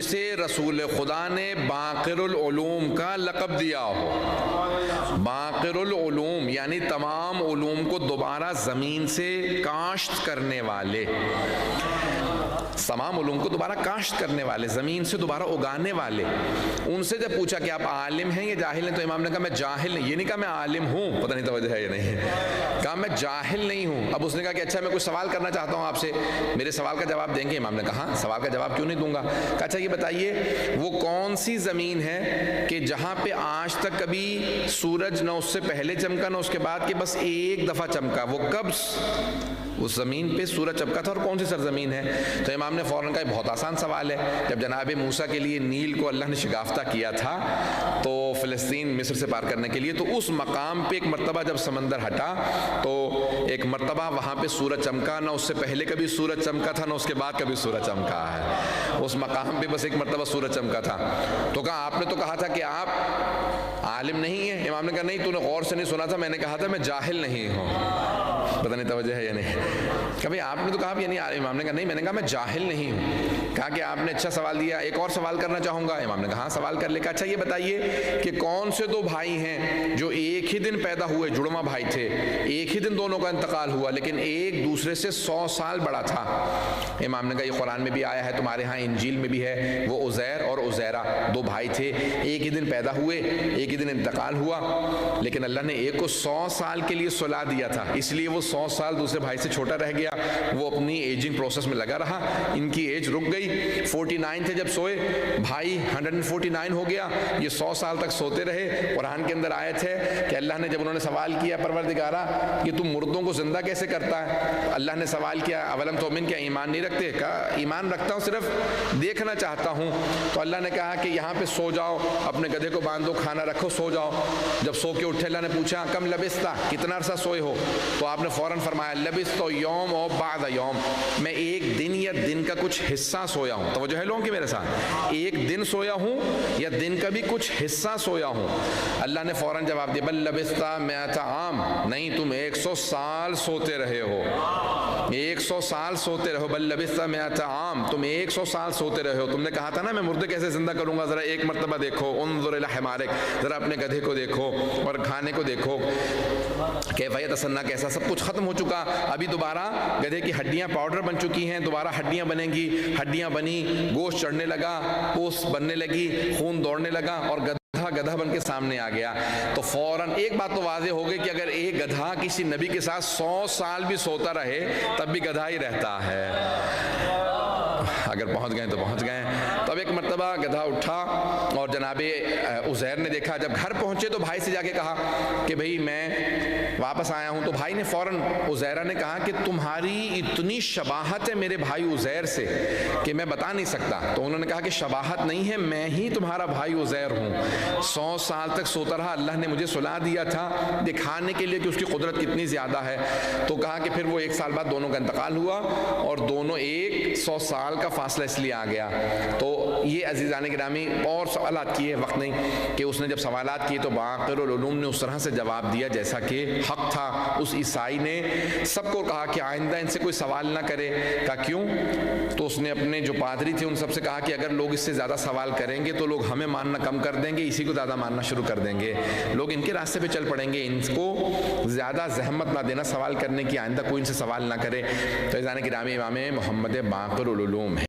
جسے رسول خدا نے باقر العلوم کا لقب دیا ہو. باقر العلوم یعنی تمام علوم کو دوبارہ زمین سے کاشت کرنے والے، تمام علوم کو دوبارہ کاشت کرنے والے، زمین سے دوبارہ اگانے والے. ان سے جب پوچھا کہ آپ عالم ہیں یا جاہل ہیں، تو امام نے کہا میں جاہل نہیں. یہ نہیں کہا میں عالم ہوں، پتہ نہیں توجہ ہے یا نہیں، کہا میں جاہل نہیں ہوں. اب اس نے کہا کہ اچھا میں کچھ سوال کرنا چاہتا ہوں آپ سے، میرے سوال کا جواب دیں گے؟ امام نے کہا سوال کا جواب کیوں نہیں دوں گا. کہا اچھا یہ بتائیے وہ کون سی زمین ہے کہ جہاں پہ آج تک کبھی سورج نہ اس سے پہلے چمکا نہ اس کے بعد، کہ بس ایک دفعہ چمکا، وہ کب اس زمین پہ سورج چمکا تھا اور کون سی سرزمین ہے؟ تو امام نے فوراً کہا بہت آسان سوال ہے. جب جناب موسیٰ کے لیے نیل کو اللہ نے شگافتہ کیا تھا تو فلسطین مصر سے پار کرنے کے لیے، تو اس مقام پہ ایک مرتبہ جب سمندر ہٹا تو ایک مرتبہ وہاں پہ سورج چمکا، نہ اس سے پہلے کبھی سورج چمکا تھا نہ اس کے بعد کبھی سورج چمکا ہے. اس مقام پہ بس ایک مرتبہ سورج چمکا تھا. تو کہا آپ نے تو کہا تھا کہ آپ عالم نہیں ہیں. امام نے کہا نہیں، تو نے غور سے نہیں سنا تھا، میں نے کہا تھا میں جاہل نہیں ہوں. پتہ نہیں توجہ ہے یا نہیں. کبھی آپ نے تو کہا یعنی امام نے کہا نہیں، میں نے کہا میں جاہل نہیں ہوں. کہا کہ آپ نے اچھا سوال دیا، ایک اور سوال کرنا چاہوں گا. امام نے کہا ہاں سوال کر لے. کہا اچھا یہ بتائیے کہ کون سے دو بھائی ہیں جو ایک ہی دن پیدا ہوئے، جڑواں بھائی تھے، ایک ہی دن دونوں کا انتقال ہوا، لیکن ایک دوسرے سے 100 سال بڑا تھا؟ امام نے کہا یہ قرآن میں بھی آیا ہے، تمہارے ہاں انجیل میں بھی ہے. وہ عزیر اور عزیرہ دو بھائی تھے، ایک ہی دن پیدا ہوئے، ایک ہی دن انتقال ہوا، لیکن اللہ نے ایک کو 100 سال کے لیے صلح دیا تھا، اس لیے وہ 100 سال دوسرے بھائی سے چھوٹا رہ گیا. وہ اپنی ایجنگ پروسیس میں لگا رہا، ان کی ایج رک گئی. 49 تھے جب سوئے، بھائی 149 ہو گیا. یہ 100 سال تک سوتے رہے. قرآن کے اندر آیت ہے کہ اللہ نے جب انہوں نے سوال کیا پروردگارا کہ تم مردوں کو زندہ کیسے کرتا ہے، اللہ نے سوال کیا اولم تؤمن، کیا ایمان نہیں رکھتے؟ کہا ایمان رکھتا ہوں، صرف دیکھنا چاہتا ہوں. تو اللہ نے کہا کہ یہاں پہ سو جاؤ، اپنے گدھے کو باندھو، کھانا رکھو، سو جاؤ. جب سو کے اٹھے اللہ نے پوچھا کم لبثتا، کتنا عرصہ سوئے ہو؟ تو آپ نے فوراً فرمایا لبثت یوم اور بعد یوم، میں ایک دن یا دن کا کچھ حصہ سویا ہوں. توجہ ہے لوگوں کی میرے ساتھ؟ ایک دن سویا ہوں یا دن کا بھی کچھ حصہ سویا ہوں. اللہ نے فوراً جواب دیا بل لبثت 100 عام، نہیں تم 100 سال سوتے رہے ہو، 100 سال سوتے رہو. بل لبثت 100 عام، تم 100 سال سوتے رہے ہو. تم نے کہا تھا نا میں مردے کیسے زندہ کروں گا، ذرا ایک مرتبہ دیکھو، انظر الی حمارک، ذرا اپنے گدھے کو دیکھو اور کھانے کو دیکھو، کیف یتصنع، کیسا سب کچھ ختم ہو چکا. ابھی دوبارہ گدھے کی ہڈیاں پاؤڈر بن چکی ہیں، دوبارہ ہڈیاں بنیں گی. ہڈیاں بنی، گوشت چڑھنے لگا، پوست بننے لگی، خون دوڑنے لگا، اور گدھا بن کے سامنے آ گیا. تو فوراً ایک بات تو واضح ہو گئی کہ اگر ایک گدھا کسی نبی کے ساتھ 100 سال بھی سوتا رہے تب بھی گدھا ہی رہتا ہے. اگر پہنچ گئے تو پہنچ گئے. تو اب ایک مرتبہ گدھا اٹھا اور جناب عزیر نے دیکھا. جب گھر پہنچے تو بھائی سے جا کے کہا کہ بھئی میں واپس آیا ہوں. تو بھائی نے فوراً عزیرہ نے کہا کہ تمہاری اتنی شباہت ہے میرے بھائی عزیر سے کہ میں بتا نہیں سکتا. تو انہوں نے کہا کہ شباہت نہیں ہے، میں ہی تمہارا بھائی عزیر ہوں. 100 سال تک سوتا رہا، اللہ نے مجھے صلح دیا تھا دکھانے کے لیے کہ اس کی قدرت کتنی زیادہ ہے. تو کہا کہ پھر وہ 1 سال بعد دونوں کا انتقال ہوا اور دونوں 100 سال کا فاصلہ اس لیے آ گیا. تو یہ عزیزان گرامی اور سوالات کیے، وقت نہیں کہ اس نے جب سوالات کیے تو باقر العلوم نے اس طرح سے جواب دیا جیسا کہ حق تھا. اس عیسائی نے سب کو کہا کہ آئندہ ان سے کوئی سوال نہ کرے. کہا کیوں؟ تو اس نے اپنے جو پادری تھے ان سب سے کہا کہ اگر لوگ اس سے زیادہ سوال کریں گے تو لوگ ہمیں ماننا کم کر دیں گے، اسی کو زیادہ ماننا شروع کر دیں گے، لوگ ان کے راستے پہ چل پڑیں گے. ان کو زیادہ زحمت نہ دینا سوال کرنے کی، آئندہ کوئی ان سے سوال نہ کرے. تو عزیزان گرامی امام محمد باقر العلوم ہے.